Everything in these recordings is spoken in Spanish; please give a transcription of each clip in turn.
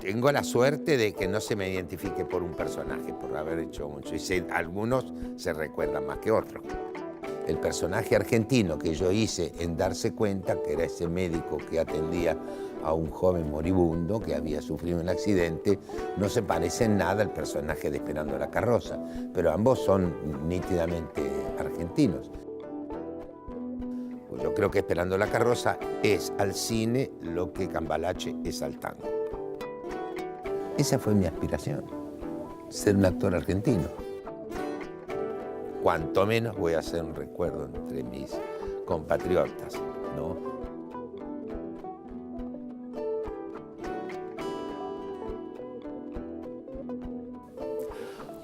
Tengo la suerte de que no se me identifique por un personaje, por haber hecho mucho. Y algunos se recuerdan más que otros. El personaje argentino que yo hice en Darse Cuenta, que era ese médico que atendía a un joven moribundo que había sufrido un accidente, no se parece en nada al personaje de Esperando la Carroza, pero ambos son nítidamente argentinos. Pues yo creo que Esperando la Carroza es al cine lo que Cambalache es al tango. Esa fue mi aspiración, ser un actor argentino. Cuanto menos voy a hacer un recuerdo entre mis compatriotas, ¿no?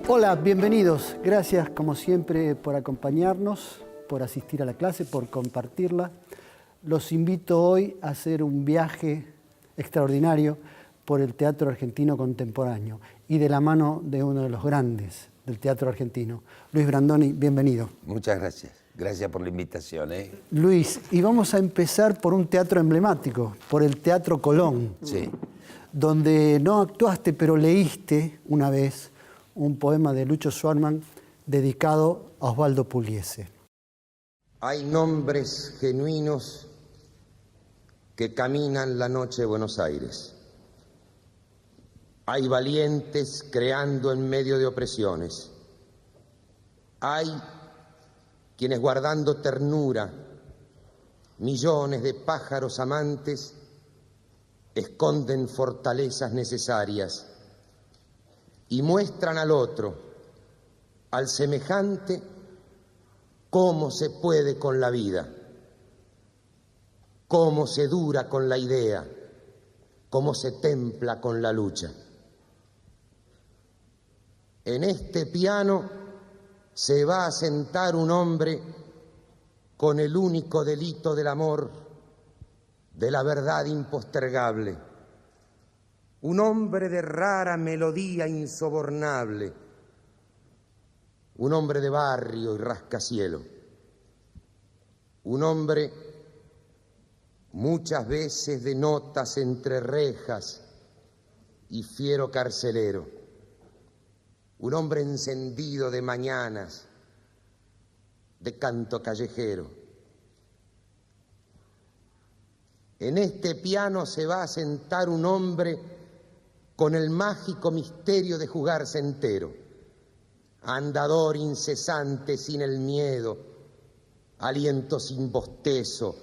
Hola, bienvenidos. Gracias, como siempre, por acompañarnos, por asistir a la clase, por compartirla. Los invito hoy a hacer un viaje extraordinario por el teatro argentino contemporáneo y de la mano de uno de los grandes del teatro argentino. Luis Brandoni, bienvenido. Muchas gracias. Gracias por la invitación. Luis, y vamos a empezar por un teatro emblemático, por el Teatro Colón. Sí. Donde no actuaste, pero leíste una vez un poema de Lucho Schwarman dedicado a Osvaldo Pugliese. Hay nombres genuinos que caminan la noche de Buenos Aires. Hay valientes creando en medio de opresiones. Hay quienes guardando ternura, millones de pájaros amantes, esconden fortalezas necesarias y muestran al otro, al semejante, cómo se puede con la vida, cómo se dura con la idea, cómo se templa con la lucha. En este piano se va a sentar un hombre con el único delito del amor, de la verdad impostergable, un hombre de rara melodía insobornable, un hombre de barrio y rascacielo, un hombre muchas veces de notas entre rejas y fiero carcelero, un hombre encendido de mañanas, de canto callejero. En este piano se va a sentar un hombre con el mágico misterio de jugarse entero, andador incesante sin el miedo, aliento sin bostezo,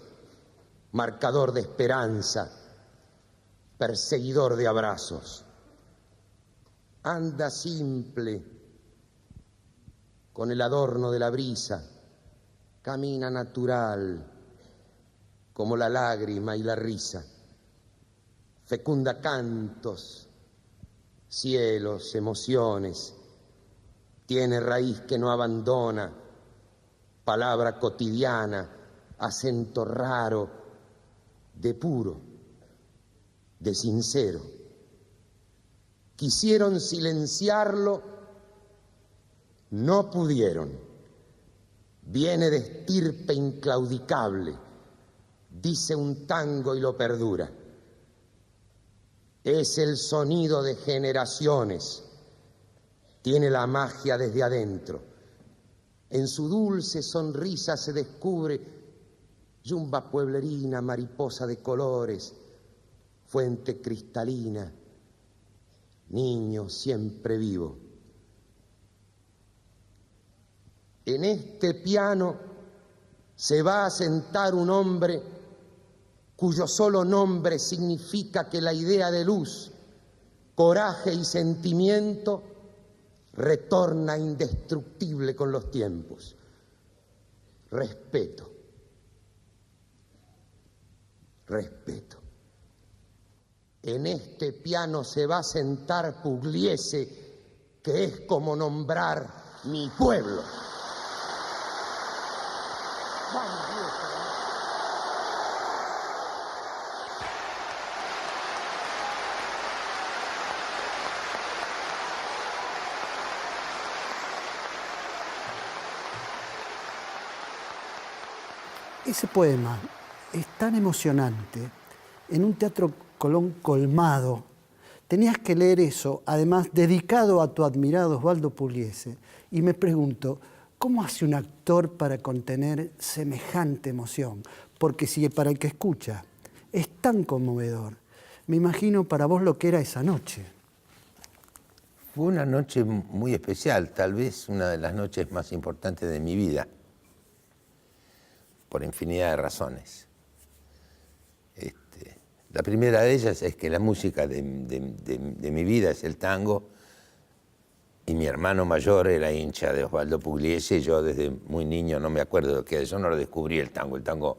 marcador de esperanza, perseguidor de abrazos. Anda simple, con el adorno de la brisa, camina natural, como la lágrima y la risa, fecunda cantos, cielos, emociones, tiene raíz que no abandona, palabra cotidiana, acento raro, de puro, de sincero. Quisieron silenciarlo, no pudieron. Viene de estirpe inclaudicable, dice un tango y lo perdura. Es el sonido de generaciones, tiene la magia desde adentro. En su dulce sonrisa se descubre yumba pueblerina, mariposa de colores, fuente cristalina, niño siempre vivo. En este piano se va a sentar un hombre cuyo solo nombre significa que la idea de luz, coraje y sentimiento retorna indestructible con los tiempos. Respeto. Respeto. En este piano se va a sentar Pugliese, que es como nombrar mi pueblo. Ese poema es tan emocionante, en un Teatro Colón colmado, tenías que leer eso, además dedicado a tu admirado Osvaldo Pugliese, y me pregunto, ¿cómo hace un actor para contener semejante emoción? Porque si para el que escucha es tan conmovedor, me imagino para vos lo que era esa noche. Fue una noche muy especial, tal vez una de las noches más importantes de mi vida, por infinidad de razones. La primera de ellas es que la música de mi vida es el tango, y mi hermano mayor era hincha de Osvaldo Pugliese, y yo desde muy niño no me acuerdo que yo no lo descubrí el tango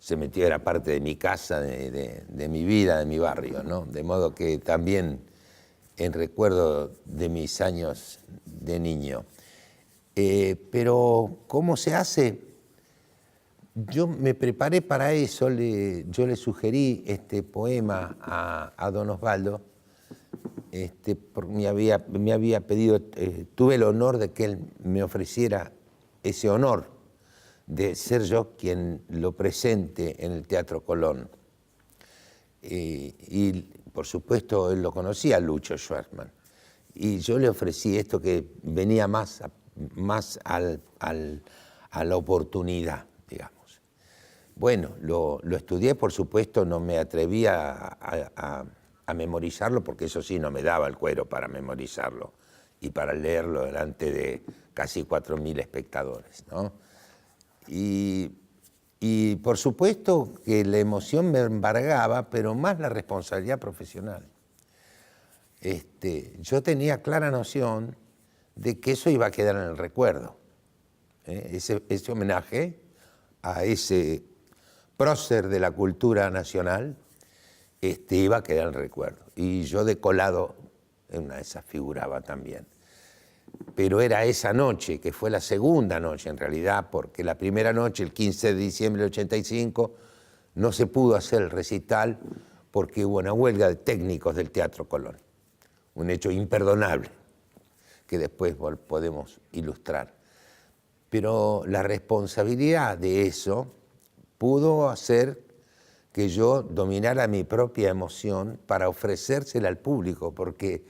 se metió, era parte de mi casa, de mi vida, de mi barrio, ¿no? De modo que también en recuerdo de mis años de niño. Pero ¿cómo se hace? Yo me preparé para eso, yo le sugerí este poema a don Osvaldo, porque me había pedido, tuve el honor de que él me ofreciera ese honor de ser yo quien lo presente en el Teatro Colón. Y por supuesto él lo conocía, Lucho Schwarzman, y yo le ofrecí esto que venía más a la oportunidad, digamos. Bueno, lo estudié, por supuesto, no me atreví a memorizarlo, porque eso sí, no me daba el cuero para memorizarlo y para leerlo delante de casi 4.000 espectadores, ¿no? Y por supuesto que la emoción me embargaba, pero más la responsabilidad profesional. Yo tenía clara noción de que eso iba a quedar en el recuerdo. Ese homenaje a ese prócer de la cultura nacional iba a quedar en el recuerdo. Y yo de colado en una de esas figuraba también. Pero era esa noche, que fue la segunda noche en realidad, porque la primera noche, el 15 de diciembre del 85, no se pudo hacer el recital porque hubo una huelga de técnicos del Teatro Colón. Un hecho imperdonable, que después podemos ilustrar. Pero la responsabilidad de eso pudo hacer que yo dominara mi propia emoción para ofrecérsela al público, porque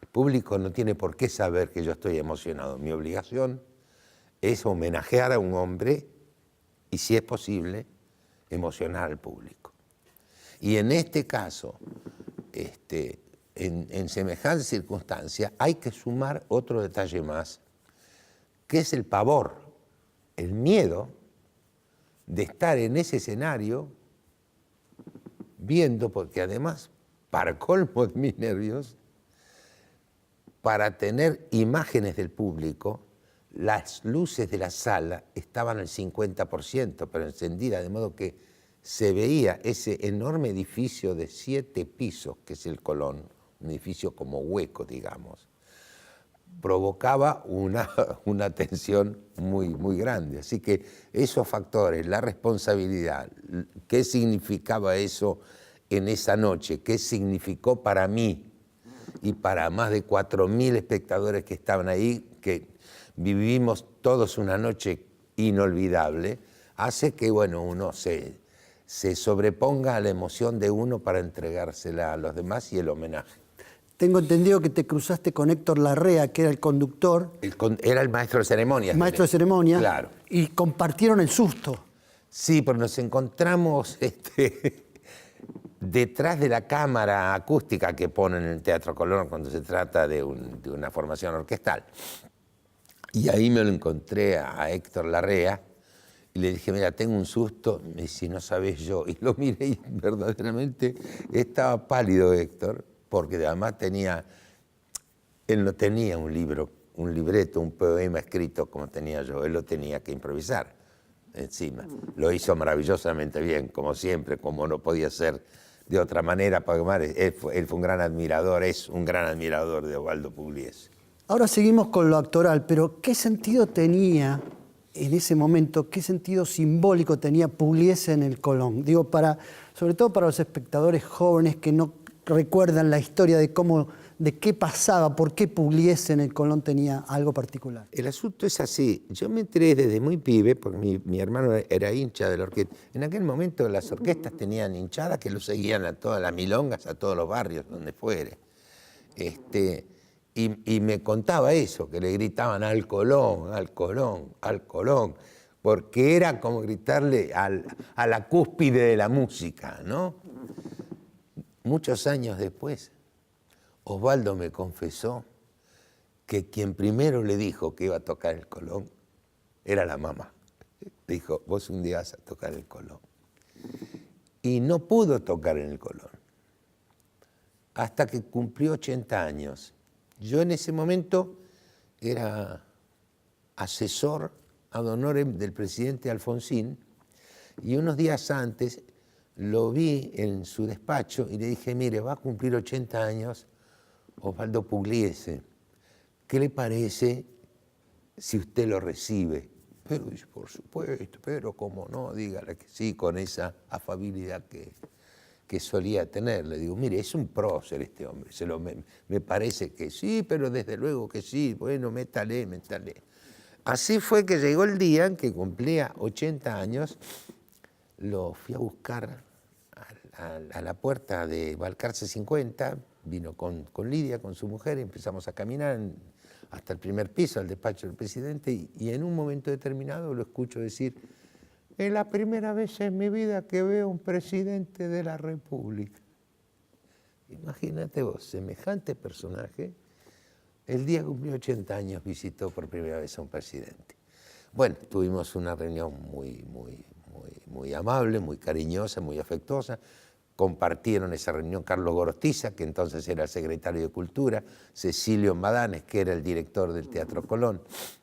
el público no tiene por qué saber que yo estoy emocionado. Mi obligación es homenajear a un hombre y, si es posible, emocionar al público. Y en este caso, en semejante circunstancia, hay que sumar otro detalle más, que es el pavor, el miedo de estar en ese escenario viendo, porque además, para colmo de mis nervios, para tener imágenes del público, las luces de la sala estaban al 50%, pero encendidas, de modo que se veía ese enorme edificio de 7 pisos, que es el Colón, un edificio como hueco, digamos. Provocaba una tensión muy grande. Así que esos factores, la responsabilidad, qué significaba eso en esa noche, qué significó para mí y para más de 4.000 espectadores que estaban ahí, que vivimos todos una noche inolvidable, hace que uno se sobreponga a la emoción de uno para entregársela a los demás y el homenaje. Tengo entendido que te cruzaste con Héctor Larrea, que era el conductor. Era el maestro de ceremonias. El maestro de ceremonias. Claro. Y compartieron el susto. Sí, pero nos encontramos detrás de la cámara acústica que ponen en el Teatro Colón cuando se trata de una formación orquestal. Y ahí me lo encontré a Héctor Larrea y le dije, mira, tengo un susto. Me dice, no sabés yo. Y lo miré y verdaderamente estaba pálido Héctor, porque además él no tenía un libro, un libreto, un poema escrito como tenía yo, él lo tenía que improvisar encima. Lo hizo maravillosamente bien, como siempre, como no podía ser de otra manera, porque él fue un gran admirador, es un gran admirador de Osvaldo Pugliese. Ahora seguimos con lo actoral, pero ¿qué sentido tenía en ese momento, qué sentido simbólico tenía Pugliese en el Colón? Digo, sobre todo para los espectadores jóvenes que no recuerdan la historia de cómo de qué pasaba, por qué Pugliese en el Colón tenía algo particular. El asunto es así. Yo me enteré desde muy pibe, porque mi hermano era hincha de la orquesta. En aquel momento las orquestas tenían hinchadas que lo seguían a todas las milongas, a todos los barrios, donde fuere. Y me contaba eso, que le gritaban al Colón, al Colón, al Colón, porque era como gritarle a la cúspide de la música, ¿no? Muchos años después, Osvaldo me confesó que quien primero le dijo que iba a tocar el Colón era la mamá. Dijo, vos un día vas a tocar el Colón. Y no pudo tocar en el Colón hasta que cumplió 80 años. Yo en ese momento era asesor ad honorem del presidente Alfonsín y unos días antes lo vi en su despacho y le dije, mire, va a cumplir 80 años Osvaldo Pugliese, ¿qué le parece si usted lo recibe? Pero dice, por supuesto, pero cómo no, dígale que sí, con esa afabilidad que solía tener. Le digo, mire, es un prócer este hombre, me parece que sí, pero desde luego que sí, bueno, métale. Así fue que llegó el día en que cumplía 80 años, lo fui a buscar a la puerta de Balcarce 50, vino con Lidia, con su mujer, y empezamos a caminar hasta el primer piso, al despacho del presidente, y en un momento determinado lo escucho decir, es la primera vez en mi vida que veo un presidente de la República. Imagínate vos, semejante personaje, el día que cumplió 80 años visitó por primera vez a un presidente. Bueno, tuvimos una reunión muy amable, muy cariñosa, muy afectuosa. Compartieron esa reunión Carlos Gorostiza, que entonces era el secretario de Cultura, Cecilio Madanes, que era el director del Teatro Colón.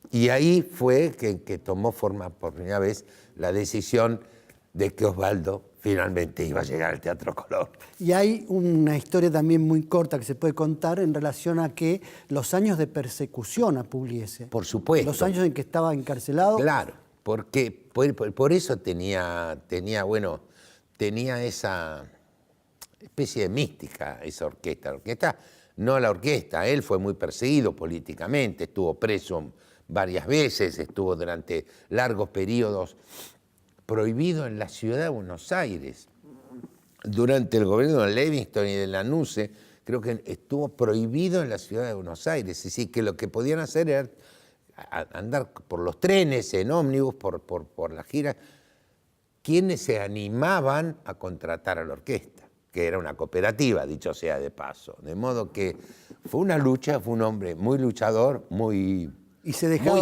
Y ahí fue que tomó forma por primera vez la decisión de que Osvaldo finalmente iba a llegar al Teatro Colón. Y hay una historia también muy corta que se puede contar en relación a que los años de persecución a Pugliese. Por supuesto. Los años en que estaba encarcelado. Claro, porque por eso tenía esa especie de mística esa orquesta. La orquesta, no la orquesta, él fue muy perseguido políticamente, estuvo preso varias veces, estuvo durante largos periodos prohibido en la ciudad de Buenos Aires. Durante el gobierno de Livingston y de Lanusse, creo que estuvo prohibido en la ciudad de Buenos Aires. Es decir, que lo que podían hacer era andar por los trenes, en ómnibus, por las giras, quienes se animaban a contratar a la orquesta, que era una cooperativa, dicho sea de paso. De modo que fue una lucha, fue un hombre muy luchador, muy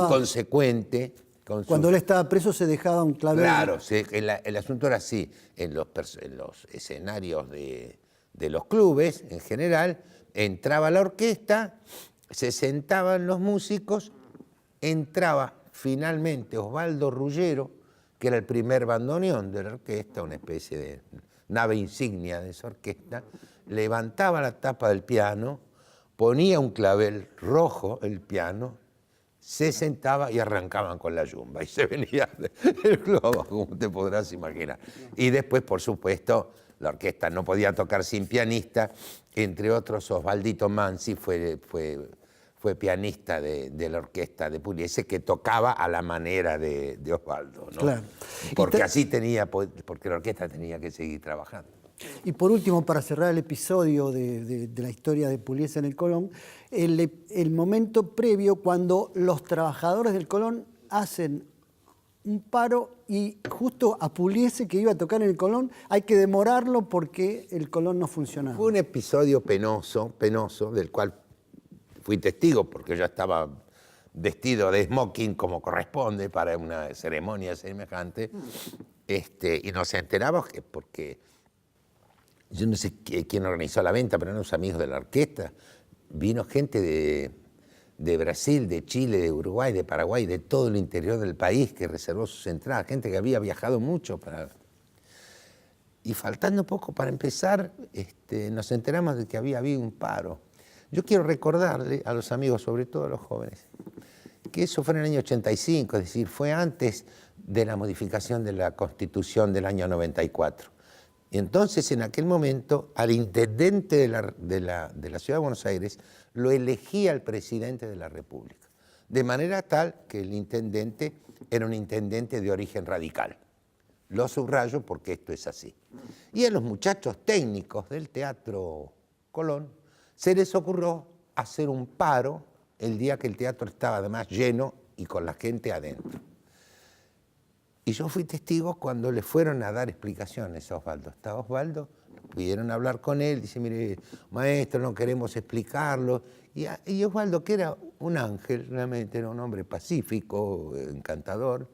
consecuente. Cuando él estaba preso se dejaba un clavel. Claro, el asunto era así, en los escenarios de los clubes en general, entraba la orquesta, se sentaban los músicos, entraba finalmente Osvaldo Ruggero, que era el primer bandoneón de la orquesta, una especie de nave insignia de esa orquesta, levantaba la tapa del piano, ponía un clavel rojo el piano, se sentaba y arrancaban con la yumba y se venía el globo, como te podrás imaginar. Y después, por supuesto, la orquesta no podía tocar sin pianista, entre otros Osvaldito Mansi fue pianista de la orquesta de Pugliese, que tocaba a la manera de Osvaldo, ¿no? Claro. Porque la orquesta tenía que seguir trabajando. Y por último, para cerrar el episodio de la historia de Pugliese en el Colón, el momento previo cuando los trabajadores del Colón hacen un paro y justo a Pugliese, que iba a tocar en el Colón, hay que demorarlo porque el Colón no funcionaba. Fue un episodio penoso, del cual fui testigo porque yo estaba vestido de smoking como corresponde para una ceremonia semejante, y nos enteramos que porque yo no sé quién organizó la venta, pero eran unos amigos de la orquesta, vino gente de Brasil, de Chile, de Uruguay, de Paraguay, de todo el interior del país que reservó sus entradas, gente que había viajado mucho y faltando poco para empezar, nos enteramos de que había habido un paro. Yo quiero recordarle a los amigos, sobre todo a los jóvenes, que eso fue en el año 85, es decir, fue antes de la modificación de la Constitución del año 94. Y entonces, en aquel momento, al intendente de la Ciudad de Buenos Aires lo elegía el presidente de la República. De manera tal que el intendente era un intendente de origen radical. Lo subrayo porque esto es así. Y a los muchachos técnicos del Teatro Colón se les ocurrió hacer un paro el día que el teatro estaba además lleno y con la gente adentro. Y yo fui testigo cuando le fueron a dar explicaciones a Osvaldo. Está Osvaldo, pidieron hablar con él, dice, mire, maestro, no queremos explicarlo. Y Osvaldo, que era un ángel, realmente era un hombre pacífico, encantador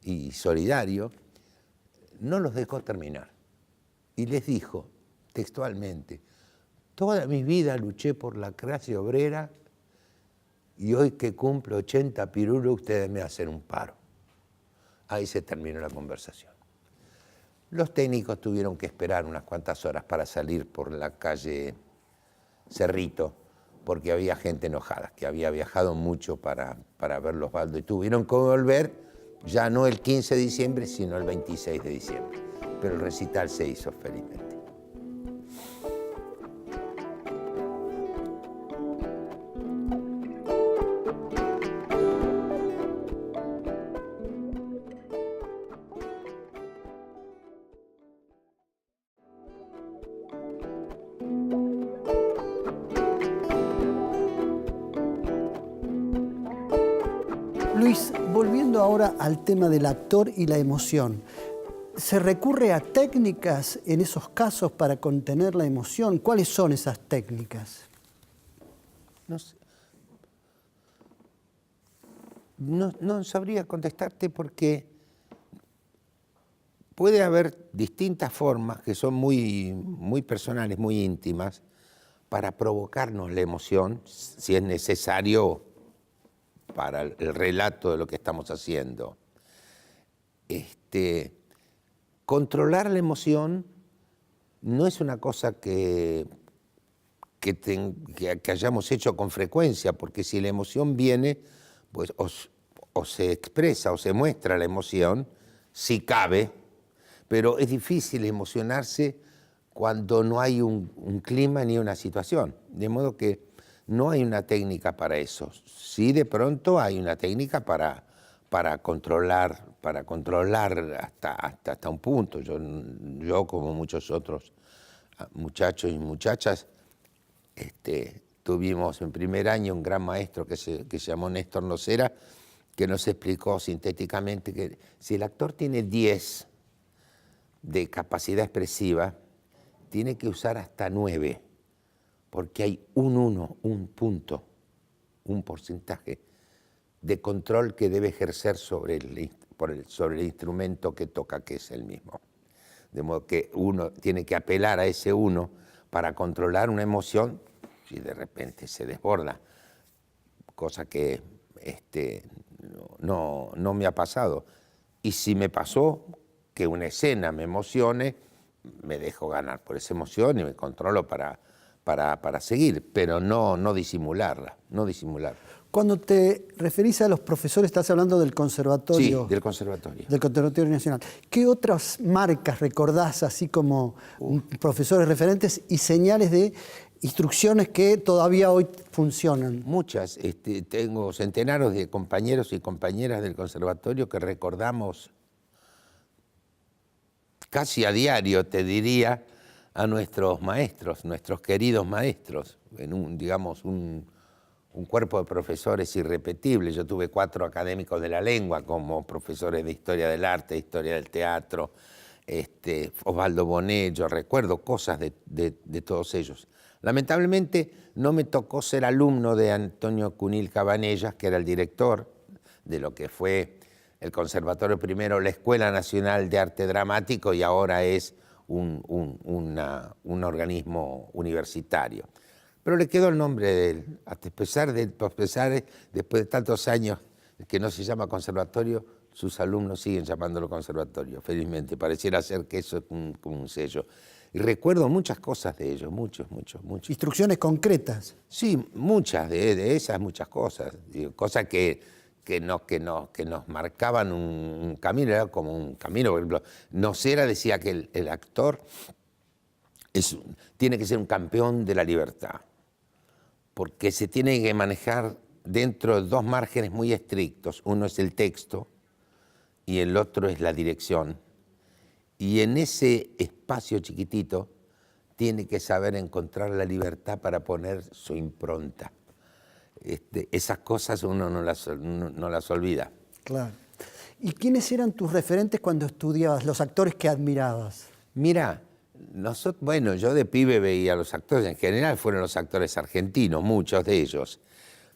y solidario, no los dejó terminar. Y les dijo textualmente, toda mi vida luché por la clase obrera y hoy que cumplo 80 pirulos, ustedes me hacen un paro. Ahí se terminó la conversación. Los técnicos tuvieron que esperar unas cuantas horas para salir por la calle Cerrito, porque había gente enojada, que había viajado mucho para ver Osvaldo, y tuvieron que volver ya no el 15 de diciembre, sino el 26 de diciembre. Pero el recital se hizo felizmente. Luis, volviendo ahora al tema del actor y la emoción, ¿se recurre a técnicas en esos casos para contener la emoción? ¿Cuáles son esas técnicas? No sé. No sabría contestarte porque puede haber distintas formas que son muy personales, muy íntimas, para provocarnos la emoción, si es necesario para el relato de lo que estamos haciendo. Controlar la emoción no es una cosa que hayamos hecho con frecuencia, porque si la emoción viene, pues o se expresa o se muestra la emoción, si cabe, pero es difícil emocionarse cuando no hay un clima ni una situación. De modo que no hay una técnica para eso. Sí, de pronto hay una técnica para controlar hasta un punto. Yo, como muchos otros muchachos y muchachas, tuvimos en primer año un gran maestro que se llamó Néstor Nocera, que nos explicó sintéticamente que si el actor tiene 10 de capacidad expresiva, tiene que usar hasta 9, porque hay un punto, un porcentaje de control que debe ejercer sobre el instrumento que toca, que es el mismo. De modo que uno tiene que apelar a ese uno para controlar una emoción si de repente se desborda, cosa que no me ha pasado. Y si me pasó que una escena me emocione, me dejo ganar por esa emoción y me controlo para seguir, pero no disimularla, no disimularla. Cuando te referís a los profesores, estás hablando del conservatorio. Sí, del conservatorio. Del Conservatorio Nacional. ¿Qué otras marcas recordás, así como profesores referentes y señales de instrucciones que todavía hoy funcionan? Muchas. Tengo centenares de compañeros y compañeras del conservatorio que recordamos casi a diario, te diría, a nuestros maestros, nuestros queridos maestros, en un cuerpo de profesores irrepetibles. Yo tuve 4 académicos de la lengua como profesores de Historia del Arte, de Historia del Teatro, Osvaldo Bonet, yo recuerdo cosas de todos ellos. Lamentablemente no me tocó ser alumno de Antonio Cunil Cabanellas, que era el director de lo que fue el Conservatorio primero, la Escuela Nacional de Arte Dramático, y ahora es un organismo universitario. Pero le quedó el nombre de él, a pesar después de tantos años que no se llama conservatorio, sus alumnos siguen llamándolo conservatorio, felizmente. Pareciera ser que eso es como un sello. Y recuerdo muchas cosas de ellos, muchos. ¿Instrucciones concretas? Sí, muchas de esas, muchas cosas. Cosas que que nos marcaban un camino, era como un camino. Por ejemplo, Nocera decía que el actor tiene que ser un campeón de la libertad, porque se tiene que manejar dentro de dos márgenes muy estrictos. Uno es el texto y el otro es la dirección. Y en ese espacio chiquitito tiene que saber encontrar la libertad para poner su impronta. Esas cosas uno no las olvida. Claro. ¿Y quiénes eran tus referentes cuando estudiabas, los actores que admirabas? Mira, bueno, yo de pibe veía a los actores, en general fueron los actores argentinos, muchos de ellos.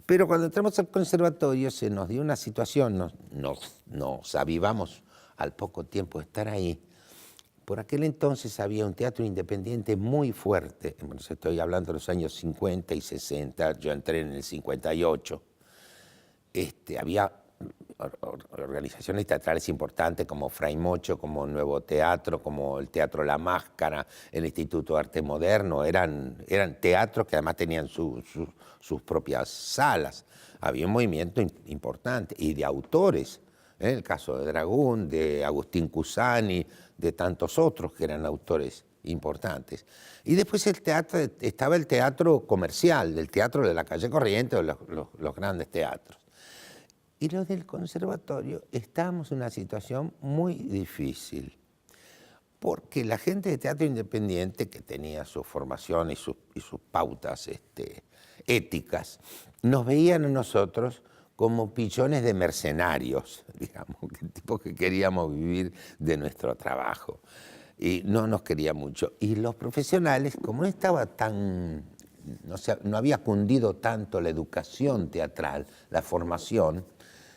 Pero cuando entramos al conservatorio se nos dio una situación, nos avivamos al poco tiempo de estar ahí. Por aquel entonces había un teatro independiente muy fuerte, estoy hablando de los años 50 y 60, yo entré en el 58. Había organizaciones teatrales importantes como Fray Mocho, como Nuevo Teatro, como el Teatro La Máscara, el Instituto de Arte Moderno, eran teatros que además tenían sus propias salas. Había un movimiento importante y de autores, el caso de Dragún, de Agustín Cusani, de tantos otros que eran autores importantes. Y después estaba el teatro comercial, el teatro de la calle Corrientes, los grandes teatros. Y los del conservatorio estábamos en una situación muy difícil, porque la gente de teatro independiente, que tenía su formación y sus pautas éticas, nos veían a nosotros como pichones de mercenarios, digamos, tipos que queríamos vivir de nuestro trabajo. Y no nos quería mucho. Y los profesionales, como no estaba tan, no había cundido tanto la educación teatral, la formación,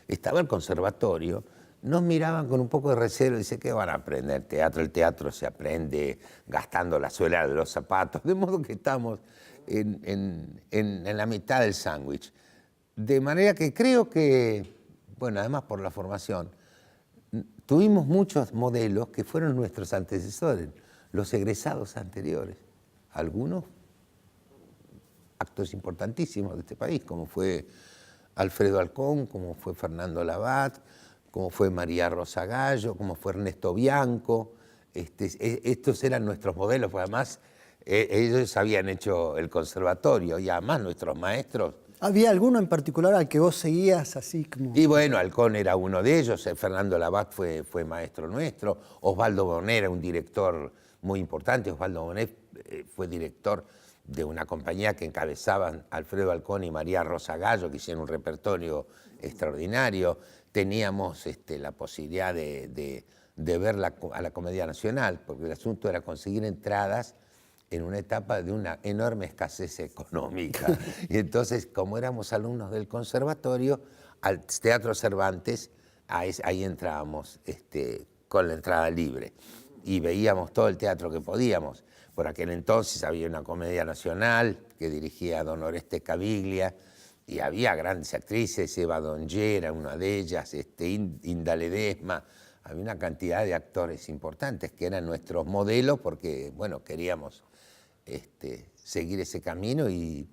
estaba el conservatorio, nos miraban con un poco de recelo y dice, ¿qué van a aprender teatro? El teatro se aprende gastando la suela de los zapatos, de modo que estamos en la mitad del sándwich. De manera que creo que, bueno, además por la formación, tuvimos muchos modelos que fueron nuestros antecesores, los egresados anteriores. Algunos actores importantísimos de este país, como fue Alfredo Alcón, como fue Fernando Labat, como fue María Rosa Gallo, como fue Ernesto Bianco. Estos eran nuestros modelos, porque además ellos habían hecho el conservatorio y además nuestros maestros. ¿Había alguno en particular al que vos seguías así como...? Y bueno, Alcón era uno de ellos, Fernando Labat fue maestro nuestro, Osvaldo Bonet era un director muy importante, Osvaldo Bonet fue director de una compañía que encabezaban Alfredo Alcón y María Rosa Gallo, que hicieron un repertorio extraordinario. Teníamos la posibilidad de ver a la Comedia Nacional, porque el asunto era conseguir entradas en una etapa de una enorme escasez económica. Y entonces, como éramos alumnos del conservatorio, al Teatro Cervantes, ahí entrábamos con la entrada libre. Y veíamos todo el teatro que podíamos. Por aquel entonces había una Comedia Nacional que dirigía don Oreste Caviglia, y había grandes actrices, Eva Donger era una de ellas, Inda Ledesma. Había una cantidad de actores importantes que eran nuestros modelos porque, bueno, queríamos seguir ese camino y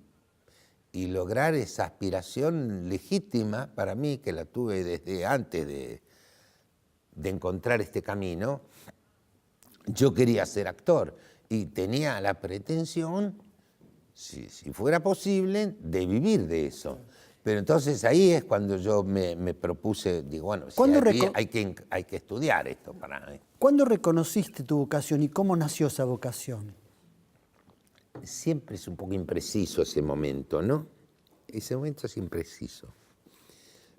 lograr esa aspiración legítima para mí, que la tuve desde antes de encontrar este camino. Yo quería ser actor y tenía la pretensión, si fuera posible, de vivir de eso. Pero entonces ahí es cuando yo me propuse, digo, bueno, hay que estudiar esto para... ¿Cuándo reconociste tu vocación y cómo nació esa vocación? Siempre es un poco impreciso ese momento, ¿no? Ese momento es impreciso.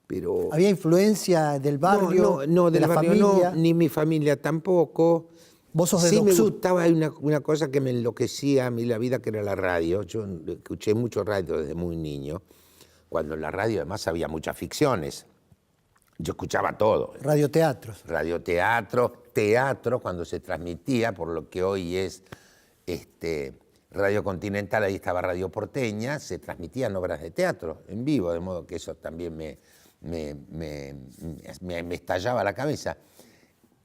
Pero... ¿Había influencia del barrio, no, de del la barrio familia? No, ni mi familia tampoco. ¿Vos sos de Sí, Doc me Sud? gustaba, hay una cosa que me enloquecía a mí la vida, que era la radio. Yo escuché mucho radio desde muy niño, cuando en la radio además había muchas ficciones. Yo escuchaba todo. Radioteatros. Radioteatro, teatro, cuando se transmitía por lo que hoy es Radio Continental, ahí estaba Radio Porteña, se transmitían obras de teatro en vivo, de modo que eso también me estallaba la cabeza.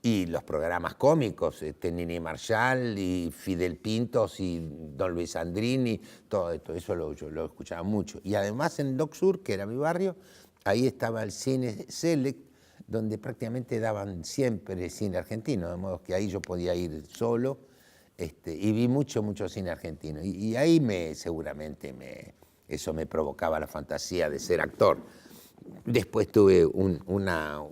Y los programas cómicos, Nini Marshall y Fidel Pintos y Don Luis Andrini, todo eso yo lo escuchaba mucho. Y además en Doc Sur, que era mi barrio, ahí estaba el cine Select, donde prácticamente daban siempre cine argentino, de modo que ahí yo podía ir solo, y vi mucho cine argentino. Y ahí seguramente eso me provocaba la fantasía de ser actor. Después tuve una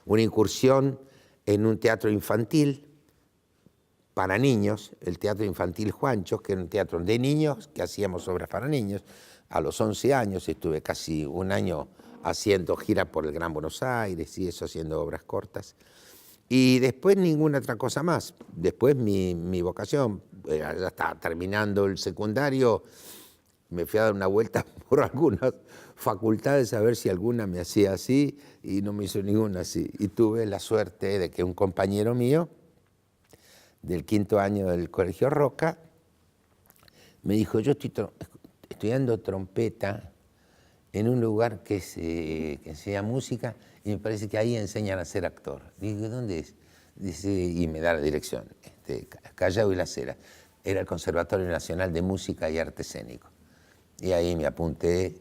incursión en un teatro infantil para niños, el Teatro Infantil Juanchos, que era un teatro de niños que hacíamos obras para niños. A los 11 años estuve casi un año haciendo gira por el Gran Buenos Aires y eso, haciendo obras cortas. Y después ninguna otra cosa más. Después mi vocación, ya estaba terminando el secundario, me fui a dar una vuelta por algunas facultades a ver si alguna me hacía así y no me hizo ninguna así. Y tuve la suerte de que un compañero mío del 5º año del Colegio Roca me dijo, yo estoy estudiando trompeta en un lugar que se llama música y me parece que ahí enseñan a ser actor. Digo, ¿dónde es? Dice, y me da la dirección, Callao y Las Heras. Era el Conservatorio Nacional de Música y Arte Escénico. Y ahí me apunté,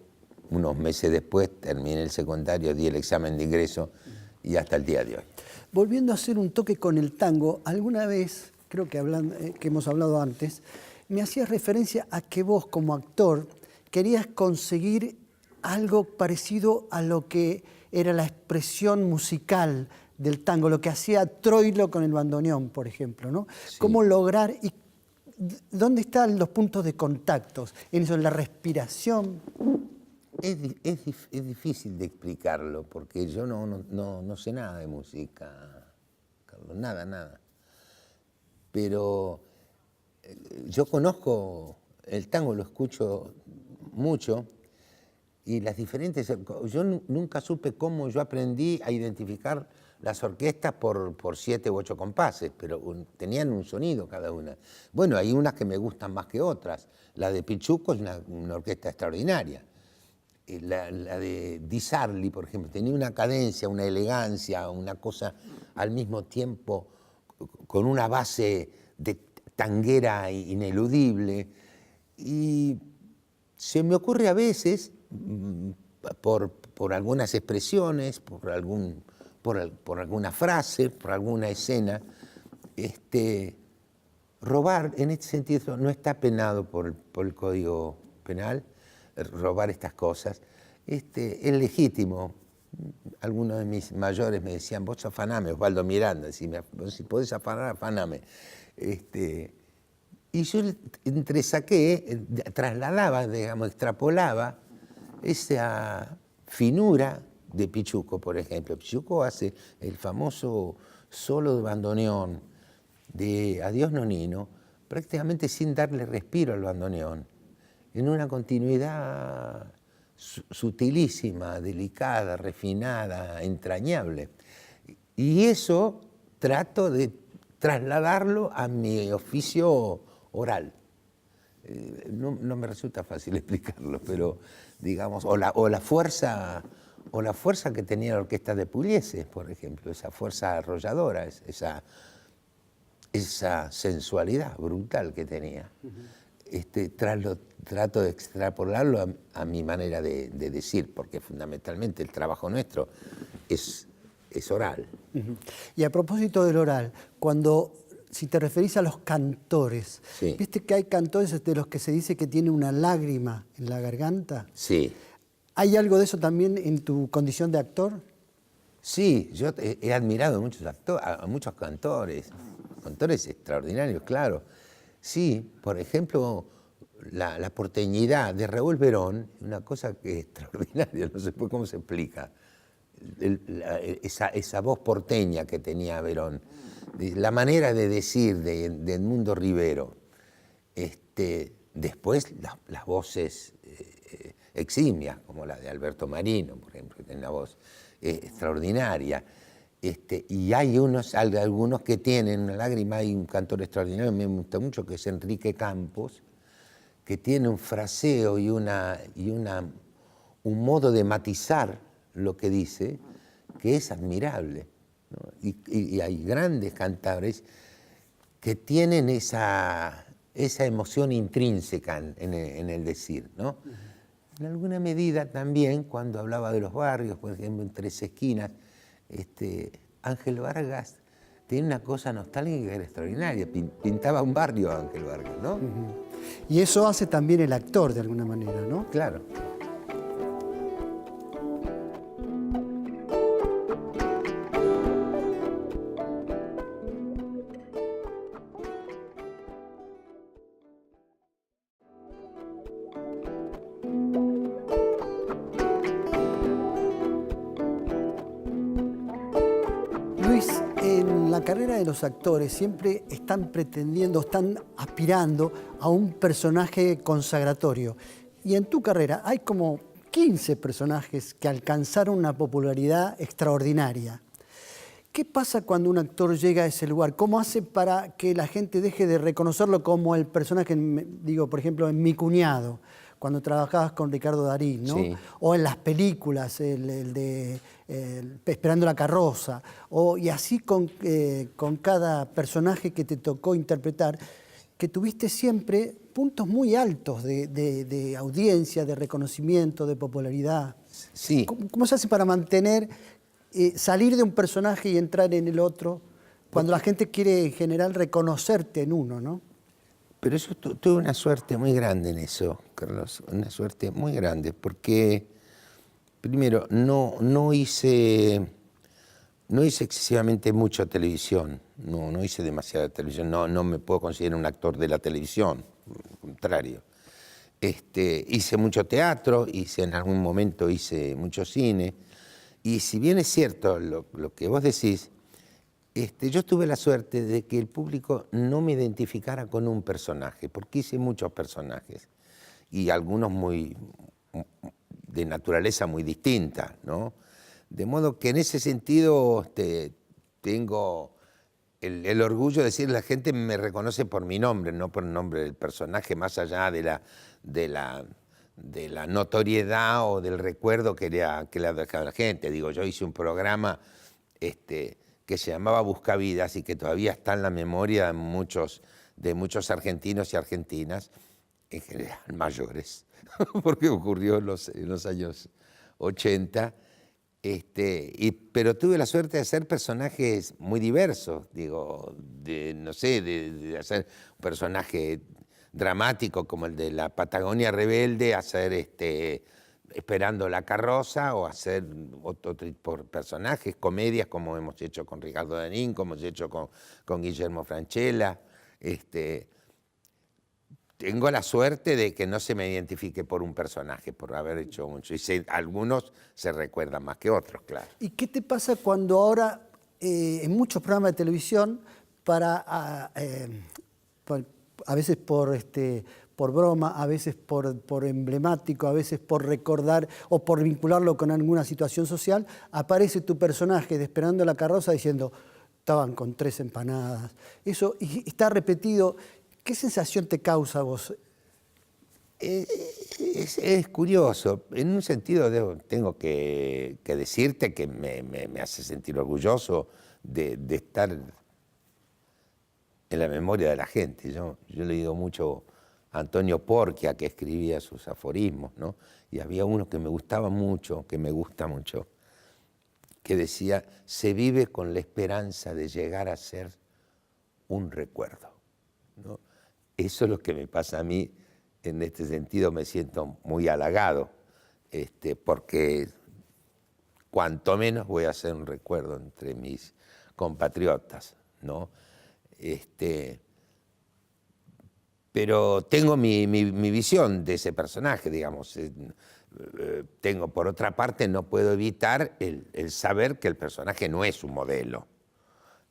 unos meses después terminé el secundario, di el examen de ingreso y hasta el día de hoy. Volviendo a hacer un toque con el tango, alguna vez, creo que hemos hablado antes, me hacías referencia a que vos como actor querías conseguir algo parecido a lo que era la expresión musical del tango, lo que hacía Troilo con el bandoneón, por ejemplo, ¿no? Sí. ¿Cómo lograr y dónde están los puntos de contactos? ¿En eso, en la respiración? Es difícil de explicarlo porque yo no sé nada de música, Carlos, nada. Pero yo conozco el tango, lo escucho mucho y las diferentes... Yo nunca supe cómo yo aprendí a identificar las orquestas por 7 u 8 compases, pero tenían un sonido cada una. Bueno, hay unas que me gustan más que otras. La de Pichuco es una orquesta extraordinaria. La de Di Sarli, por ejemplo, tenía una cadencia, una elegancia, una cosa al mismo tiempo con una base de tanguera ineludible. Y se me ocurre a veces, por algunas expresiones, por alguna frase, por alguna escena, robar, en este sentido, no está penado por el Código Penal, robar estas cosas, es legítimo. Algunos de mis mayores me decían, vos afaname, Osvaldo Miranda, si podés afanar, afaname. Y yo entresaqué, trasladaba, digamos, extrapolaba esa finura de Pichuco, por ejemplo. Pichuco hace el famoso solo de bandoneón de Adiós Nonino, prácticamente sin darle respiro al bandoneón, en una continuidad sutilísima, delicada, refinada, entrañable. Y eso trato de trasladarlo a mi oficio oral. No me resulta fácil explicarlo, pero digamos, o la fuerza que tenía la orquesta de Pugliese, por ejemplo, esa fuerza arrolladora, esa sensualidad brutal que tenía. Trato de extrapolarlo a mi manera de decir, porque fundamentalmente el trabajo nuestro es oral. Y a propósito del oral, si te referís a los cantores, sí. ¿Viste que hay cantores de los que se dice que tiene una lágrima en la garganta? Sí. ¿Hay algo de eso también en tu condición de actor? Sí, yo he admirado a muchos cantores extraordinarios, claro. Sí, por ejemplo, la porteñidad de Raúl Verón, una cosa que es extraordinaria, no sé cómo se explica. Esa voz porteña que tenía Verón, la manera de decir de Edmundo Rivero, después las voces eximias, como la de Alberto Marino, por ejemplo, que tiene una voz extraordinaria, y hay algunos que tienen una lágrima. Hay un cantor extraordinario, me gusta mucho, que es Enrique Campos, que tiene un fraseo y un modo de matizar lo que dice, que es admirable, ¿no? Y hay grandes cantadores que tienen esa emoción intrínseca en el decir, ¿no? En alguna medida también, cuando hablaba de los barrios, por ejemplo, en Tres Esquinas, Ángel Vargas tiene una cosa nostálgica que era extraordinaria. Pintaba un barrio Ángel Vargas, ¿no? Y eso hace también el actor, de alguna manera, ¿no? Claro. Luis, en la carrera de los actores siempre están pretendiendo, están aspirando a un personaje consagratorio. Y en tu carrera hay como 15 personajes que alcanzaron una popularidad extraordinaria. ¿Qué pasa cuando un actor llega a ese lugar? ¿Cómo hace para que la gente deje de reconocerlo como el personaje, digo, por ejemplo, en Mi cuñado, cuando trabajabas con Ricardo Darín, ¿no? Sí. O en las películas, el de Esperando la carroza, y así con cada personaje que te tocó interpretar, que tuviste siempre puntos muy altos de audiencia, de reconocimiento, de popularidad. Sí. ¿Cómo se hace para mantener, salir de un personaje y entrar en el otro, cuando la gente quiere en general reconocerte en uno, ¿no? Pero yo tuve una suerte muy grande en eso, Carlos, una suerte muy grande, porque primero no hice excesivamente mucho televisión, no hice demasiada televisión, no me puedo considerar un actor de la televisión, al contrario. Hice mucho teatro, en algún momento hice mucho cine, y si bien es cierto lo que vos decís, yo tuve la suerte de que el público no me identificara con un personaje, porque hice muchos personajes, y algunos de naturaleza muy distinta, ¿no? De modo que en ese sentido tengo el orgullo de decir que la gente me reconoce por mi nombre, no por el nombre del personaje, más allá de la notoriedad o del recuerdo que le ha dejado a la gente. Digo, yo hice un programa que se llamaba Buscavidas y que todavía está en la memoria de muchos argentinos y argentinas, en general mayores, porque ocurrió en los años 80. Pero tuve la suerte de hacer personajes muy diversos, digo, de hacer un personaje dramático como el de la Patagonia Rebelde, hacer Esperando la carroza, o hacer otro tipo de personajes, comedias como hemos hecho con Ricardo Darín, como hemos hecho con Guillermo Francella. Tengo la suerte de que no se me identifique por un personaje, por haber hecho mucho. Y algunos se recuerdan más que otros, claro. ¿Y qué te pasa cuando ahora, en muchos programas de televisión, a veces por broma, a veces por emblemático, a veces por recordar o por vincularlo con alguna situación social, aparece tu personaje de Esperando la carroza diciendo, estaban con 3 empanadas? Eso y está repetido. ¿Qué sensación te causa a vos? Es curioso. En un sentido tengo que decirte que me hace sentir orgulloso de estar en la memoria de la gente. Yo he leído mucho a Antonio Porquia, que escribía sus aforismos, ¿no? Y había uno que me gustaba mucho, que me gusta mucho, que decía, se vive con la esperanza de llegar a ser un recuerdo, ¿no? Eso es lo que me pasa a mí. En este sentido me siento muy halagado, porque cuanto menos voy a ser un recuerdo entre mis compatriotas, ¿no? Pero tengo mi visión de ese personaje, digamos. Tengo, por otra parte, no puedo evitar el saber que el personaje no es un modelo.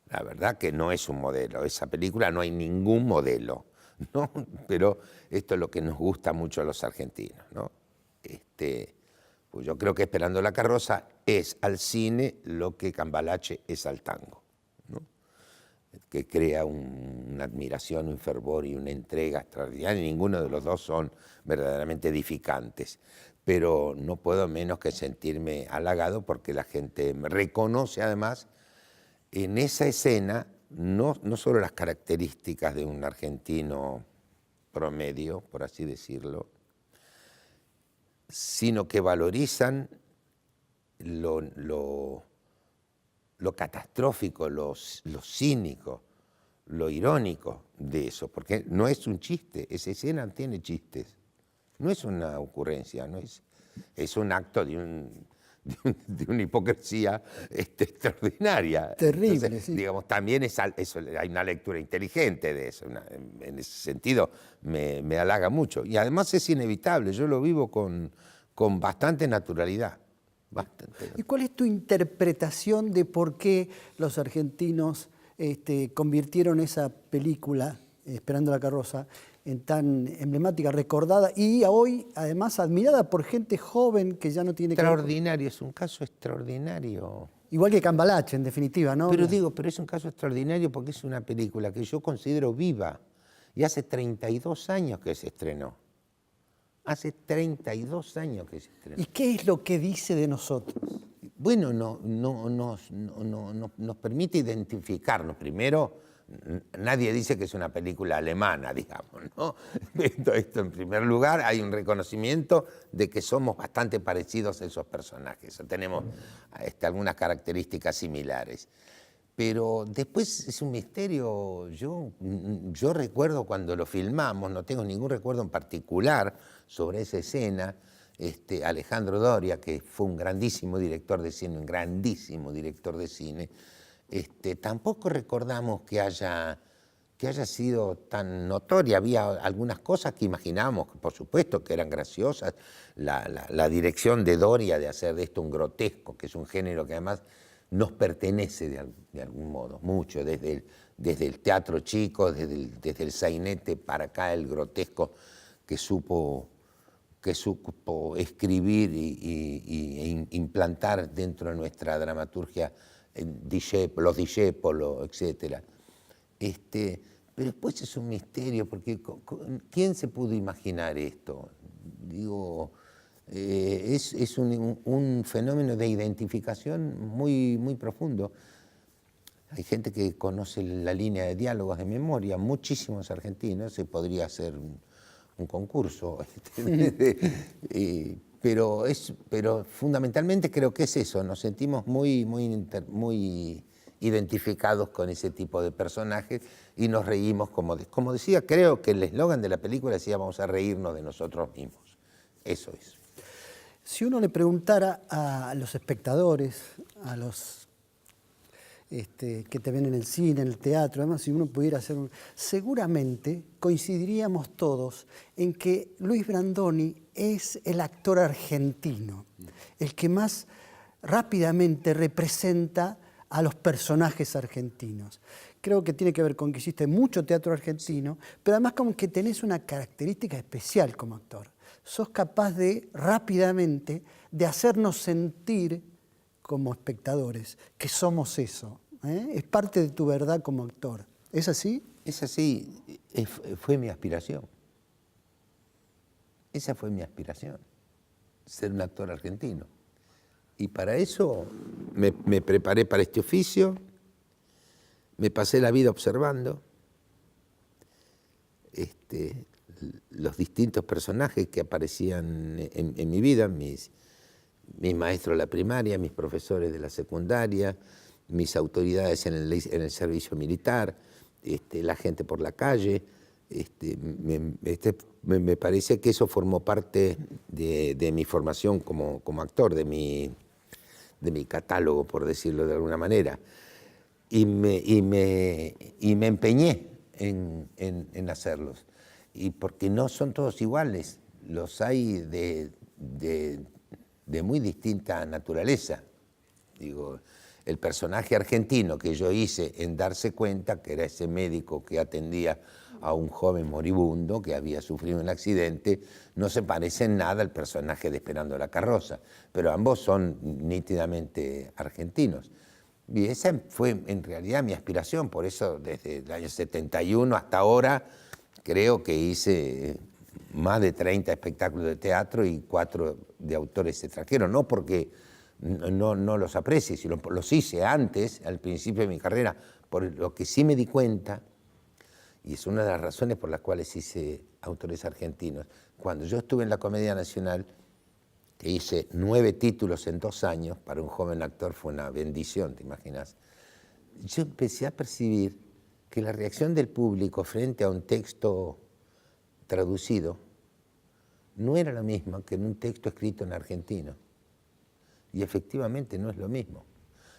La verdad que no es un modelo. Esa película no hay ningún modelo, ¿no? Pero esto es lo que nos gusta mucho a los argentinos, ¿no? Pues yo creo que Esperando la carroza es al cine lo que Cambalache es al tango, ¿no? Que crea una admiración, un fervor y una entrega extraordinaria. Ninguno de los dos son verdaderamente edificantes, pero no puedo menos que sentirme halagado porque la gente me reconoce además en esa escena no solo las características de un argentino promedio, por así decirlo, sino que valorizan lo catastrófico, lo cínico, lo irónico de eso, porque no es un chiste, esa escena tiene chistes, no es una ocurrencia, es un acto de una hipocresía extraordinaria. Terrible. Entonces, sí. digamos, también hay una lectura inteligente de eso, en ese sentido me halaga mucho. Y además es inevitable, yo lo vivo con bastante naturalidad. Bastante. ¿Y cuál es tu interpretación de por qué los argentinos convirtieron esa película, Esperando la carroza, en tan emblemática, recordada y hoy además admirada por gente joven que ya no tiene que ver Extraordinario, es un caso extraordinario. Igual que Cambalache, en definitiva, ¿no? Pero es un caso extraordinario porque es una película que yo considero viva. Y hace 32 años que se estrenó. Hace 32 años que se estrenó. ¿Y qué es lo que dice de nosotros? Bueno, nos permite identificarnos. Primero, nadie dice que es una película alemana, digamos, ¿no? Esto en primer lugar, hay un reconocimiento de que somos bastante parecidos a esos personajes. Tenemos algunas características similares. Pero después es un misterio. Yo recuerdo cuando lo filmamos, no tengo ningún recuerdo en particular sobre esa escena. Alejandro Doria, que fue un grandísimo director de cine, tampoco recordamos que haya sido tan notoria. Había algunas cosas que imaginábamos, por supuesto, que eran graciosas. La dirección de Doria de hacer de esto un grotesco, que es un género que además nos pertenece de algún modo, mucho, desde el teatro chico, desde el sainete para acá, el grotesco que supo escribir e implantar dentro de nuestra dramaturgia los discépolos, etc. Pero después es un misterio, porque ¿quién se pudo imaginar esto? Digo, es un fenómeno de identificación muy, muy profundo. Hay gente que conoce la línea de diálogos de memoria, muchísimos argentinos, se podría hacer un concurso. Pero fundamentalmente creo que es eso, nos sentimos muy identificados con ese tipo de personajes y nos reímos, como decía, creo que el eslogan de la película decía: vamos a reírnos de nosotros mismos. Eso es. Si uno le preguntara a los espectadores, a los que te ven en el cine, en el teatro, además, si uno pudiera hacer seguramente coincidiríamos todos en que Luis Brandoni es el actor argentino, el que más rápidamente representa a los personajes argentinos. Creo que tiene que ver con que hiciste mucho teatro argentino, pero además como que tenés una característica especial como actor. Sos capaz de rápidamente de hacernos sentir como espectadores que somos eso. Es parte de tu verdad como actor. ¿Es así? Es así. Fue mi aspiración. Esa fue mi aspiración, ser un actor argentino. Y para eso me preparé para este oficio, me pasé la vida observando los distintos personajes que aparecían en mi vida, mis maestros de la primaria, mis profesores de la secundaria, mis autoridades en el servicio militar, la gente por la calle. Me parece que eso formó parte de mi formación como actor, de mi catálogo, por decirlo de alguna manera. Y me empeñé en hacerlos. Y porque no son todos iguales, los hay de muy distinta naturaleza. Digo, el personaje argentino que yo hice en Darse Cuenta, que era ese médico que atendía a un joven moribundo que había sufrido un accidente, no se parece en nada al personaje de Esperando la carroza, pero ambos son nítidamente argentinos. Y esa fue en realidad mi aspiración, por eso desde el año 71 hasta ahora creo que hice más de 30 espectáculos de teatro y 4 de autores extranjeros, no porque no los aprecie, sino los hice antes, al principio de mi carrera, por lo que sí me di cuenta, y es una de las razones por las cuales hice autores argentinos. Cuando yo estuve en la Comedia Nacional, que hice 9 títulos en 2 años, para un joven actor fue una bendición, ¿te imaginas? Yo empecé a percibir que la reacción del público frente a un texto traducido no era la misma que en un texto escrito en argentino. Y efectivamente no es lo mismo.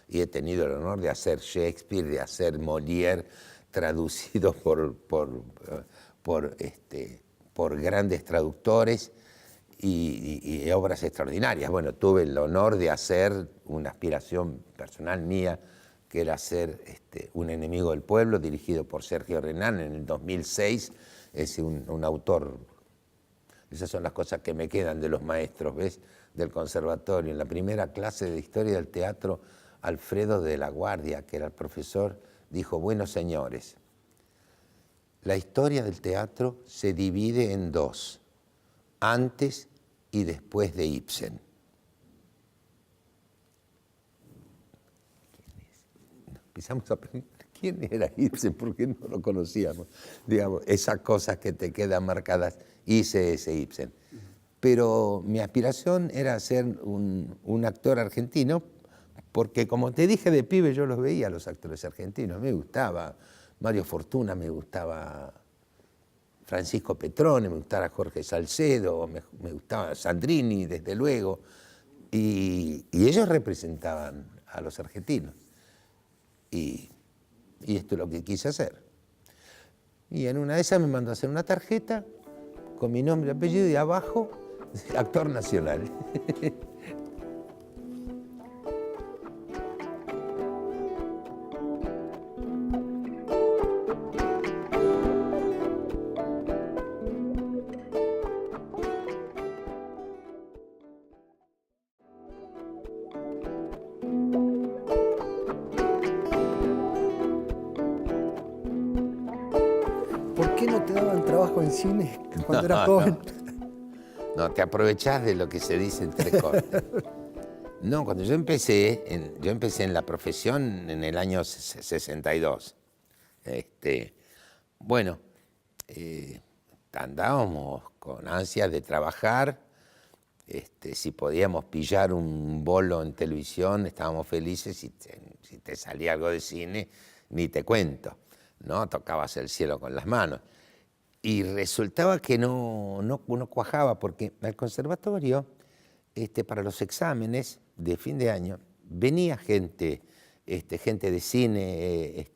Y he tenido el honor de hacer Shakespeare, de hacer Molière, traducido por grandes traductores y obras extraordinarias. Bueno, tuve el honor de hacer una aspiración personal mía, que era hacer Un enemigo del pueblo, dirigido por Sergio Renán en el 2006. Es un autor. Esas son las cosas que me quedan de los maestros, ¿ves?, del conservatorio. En la primera clase de historia del teatro, Alfredo de la Guardia, que era el profesor, dijo: bueno, señores, la historia del teatro se divide en 2, antes y después de Ibsen. Empezamos a preguntar quién era Ibsen, porque no lo conocíamos. Digamos, esas cosas que te quedan marcadas, hice ese Ibsen. Pero mi aspiración era ser un actor argentino, porque como te dije de pibe, yo los veía, los actores argentinos. Me gustaba Mario Fortuna, me gustaba Francisco Petrone, me gustaba Jorge Salcedo, me gustaba Sandrini, desde luego. Y ellos representaban a los argentinos. Y esto es lo que quise hacer. Y en una de esas me mandó a hacer una tarjeta con mi nombre y apellido, y abajo, actor nacional. ¿Por qué no te daban trabajo en cine cuando eras joven? No, te aprovechás de lo que se dice entre cortes. No, cuando yo empecé en la profesión en el año 62. Bueno, andábamos con ansias de trabajar. Si podíamos pillar un bolo en televisión, estábamos felices. Si te salía algo de cine, ni te cuento, ¿no? Tocabas el cielo con las manos. Y resultaba que no cuajaba, porque al conservatorio, para los exámenes de fin de año, venía gente de cine,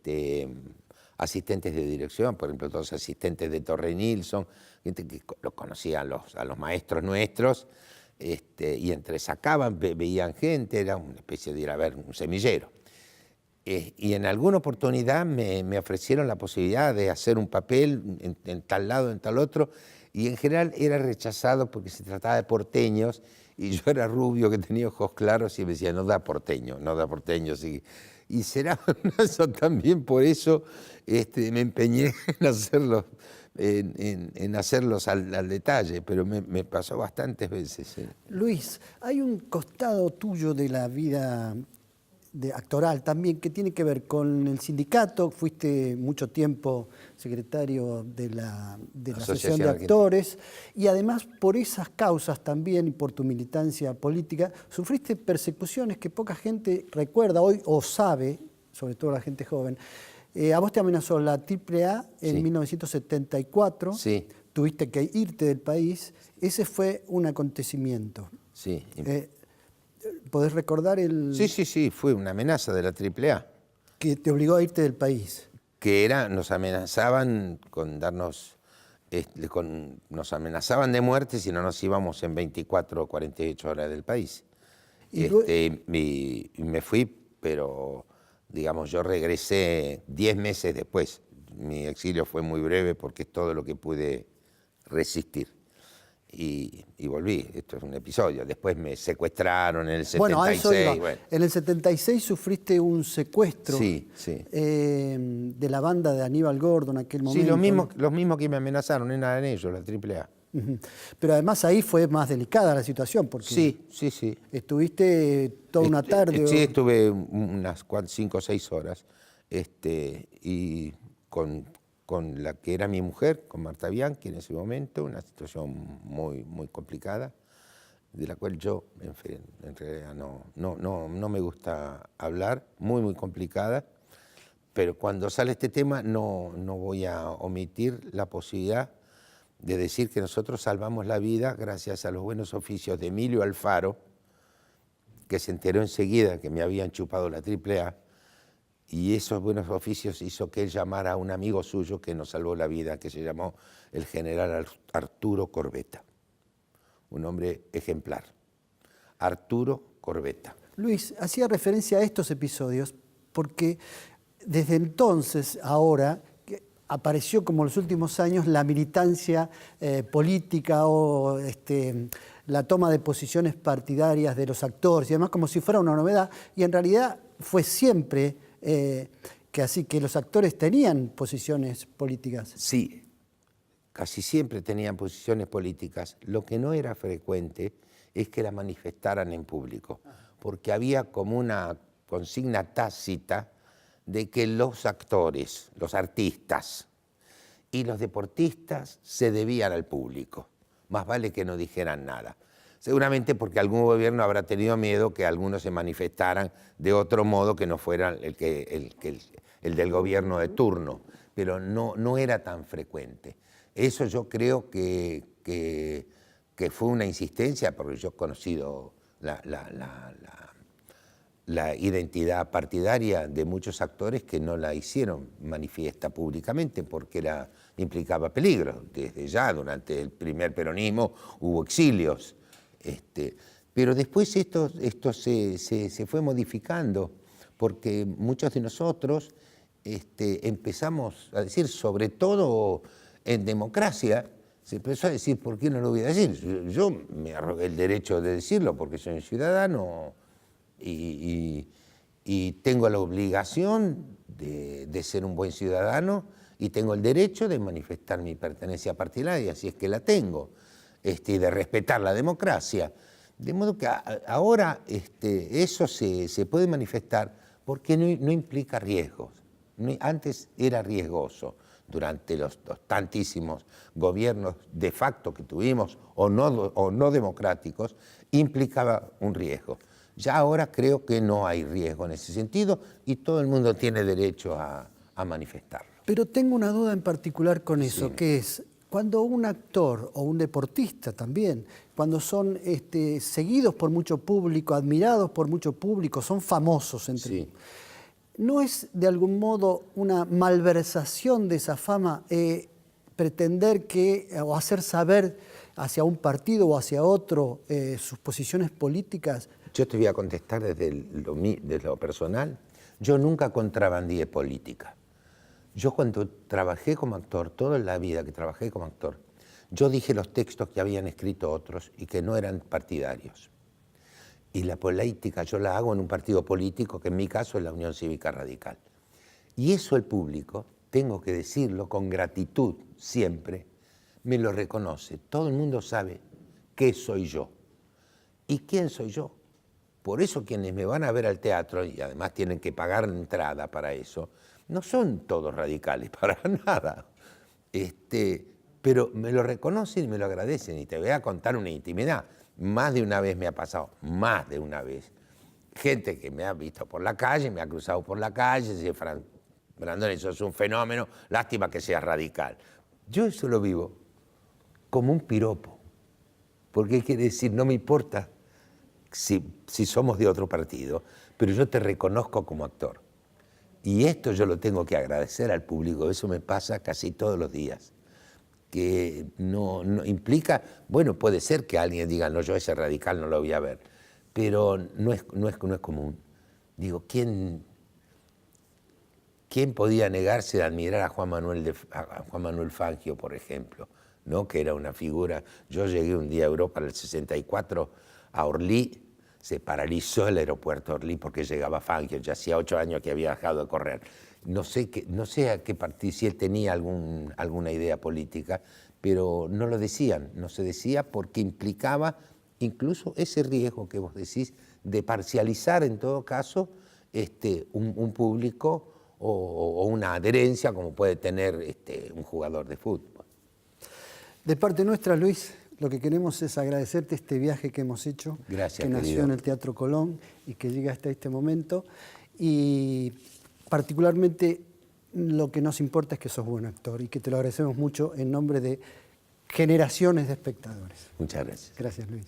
asistentes de dirección, por ejemplo, todos asistentes de Torre Nilsson, gente que lo conocía a los maestros nuestros, y entre sacaban, veían gente, era una especie de ir a ver un semillero. Y en alguna oportunidad me ofrecieron la posibilidad de hacer un papel en tal lado, en tal otro, y en general era rechazado porque se trataba de porteños, y yo era rubio, que tenía ojos claros, y me decía: no da porteño, no da porteño. Sí. Y será eso también, por eso me empeñé en hacerlos al detalle, pero me pasó bastantes veces. Sí. Luis, hay un costado tuyo de la vida actoral también que tiene que ver con el sindicato. Fuiste mucho tiempo secretario de la Asociación de Actores, y además por esas causas también y por tu militancia política sufriste persecuciones que poca gente recuerda hoy o sabe, sobre todo la gente joven. A vos te amenazó la AAA en 1974, sí. Tuviste que irte del país. Ese fue un acontecimiento. Sí. ¿Podés recordar el...? Sí, fue una amenaza de la AAA. Que te obligó a irte del país. Que nos amenazaban con darnos, nos amenazaban de muerte si no nos íbamos en 24 o 48 horas del país. Y me fui, pero digamos, yo regresé 10 meses después. Mi exilio fue muy breve porque es todo lo que pude resistir. Y volví. Esto es un episodio. Después me secuestraron en el 76. Bueno, a eso iba. Bueno. En el 76 sufriste un secuestro de la banda de Aníbal Gordo en aquel momento. Sí, los mismos que me amenazaron eran ellos, la AAA. Pero además ahí fue más delicada la situación, porque sí. Estuviste toda una tarde. Sí, estuve unas 5 o 6 horas, y con la que era mi mujer, con Marta Bianchi en ese momento, una situación muy, muy complicada. de la cual yo, en realidad, no me gusta hablar, muy complicada, pero cuando sale este tema no voy a omitir la posibilidad de decir que nosotros salvamos la vida gracias a los buenos oficios de Emilio Alfaro, que se enteró enseguida que me habían chupado la AAA, y esos buenos oficios hizo que él llamara a un amigo suyo que nos salvó la vida, que se llamó el general Arturo Corbetta, un hombre ejemplar. Arturo Corbetta. Luis, hacía referencia a estos episodios porque desde entonces, ahora, apareció como en los últimos años la militancia política o la toma de posiciones partidarias de los actores y demás, como si fuera una novedad, y en realidad fue siempre que los actores tenían posiciones políticas. Sí, casi siempre tenían posiciones políticas. Lo que no era frecuente es que la manifestaran en público, porque había como una consigna tácita de que los actores, los artistas y los deportistas se debían al público. Más vale que no dijeran nada. Seguramente porque algún gobierno habrá tenido miedo que algunos se manifestaran de otro modo que no fuera el del gobierno de turno, pero no era tan frecuente. Eso yo creo que fue una insistencia, porque yo he conocido la identidad partidaria de muchos actores que no la hicieron manifiesta públicamente porque implicaba peligro. Desde ya, durante el primer peronismo, hubo exilios. Pero después esto se fue modificando, porque muchos de nosotros empezamos a decir, sobre todo en democracia, se empezó a decir, ¿por qué no lo voy a decir? Yo me arrogué el derecho de decirlo porque soy un ciudadano y tengo la obligación de ser un buen ciudadano y tengo el derecho de manifestar mi pertenencia partidaria, si es que la tengo, y de respetar la democracia. De modo que ahora eso se puede manifestar porque no implica riesgos. Antes era riesgoso. Durante los tantísimos gobiernos de facto que tuvimos o no democráticos, implicaba un riesgo. Ya ahora creo que no hay riesgo en ese sentido y todo el mundo tiene derecho a manifestarlo. Pero tengo una duda en particular con eso, Sí. que es cuando un actor o un deportista también, cuando son seguidos por mucho público, admirados por mucho público, son famosos entre Sí. ¿No es de algún modo una malversación de esa fama pretender o hacer saber hacia un partido o hacia otro sus posiciones políticas? Yo te voy a contestar desde lo personal. Yo nunca contrabandié política. Yo cuando trabajé como actor, toda la vida que trabajé como actor, yo dije los textos que habían escrito otros y que no eran partidarios. Y la política yo la hago en un partido político, que en mi caso es la Unión Cívica Radical. Y eso el público, tengo que decirlo con gratitud siempre, me lo reconoce. Todo el mundo sabe qué soy yo y quién soy yo. Por eso quienes me van a ver al teatro, y además tienen que pagar entrada para eso, no son todos radicales, para nada. Pero me lo reconocen y me lo agradecen. Y te voy a contar una intimidad. Más de una vez me ha pasado, más de una vez. Gente que me ha visto por la calle, me ha cruzado por la calle, dice, Brandoni, eso es un fenómeno, lástima que seas radical. Yo eso lo vivo como un piropo, porque quiere decir, no me importa si somos de otro partido, pero yo te reconozco como actor. Y esto yo lo tengo que agradecer al público, eso me pasa casi todos los días. Que no implica, bueno, puede ser que alguien diga, no, yo ese radical no lo voy a ver, pero no es común. Digo, ¿quién podía negarse de admirar a Juan Manuel Fangio, por ejemplo, ¿no? Que era una figura? Yo llegué un día a Europa en el 64 a Orly, se paralizó el aeropuerto de Orly porque llegaba Fangio, ya hacía 8 años que había dejado de correr. No sé a qué partido, si él tenía alguna idea política, pero no lo decían, no se decía porque implicaba incluso ese riesgo que vos decís de parcializar en todo caso un público o una adherencia como puede tener un jugador de fútbol. De parte nuestra, Luis, Lo que queremos es agradecerte este viaje que hemos hecho, Gracias, que nació querido. en el Teatro Colón y que llega hasta este momento. Y particularmente lo que nos importa es que sos buen actor y que te lo agradecemos mucho en nombre de generaciones de espectadores. Muchas gracias. Gracias, Luis.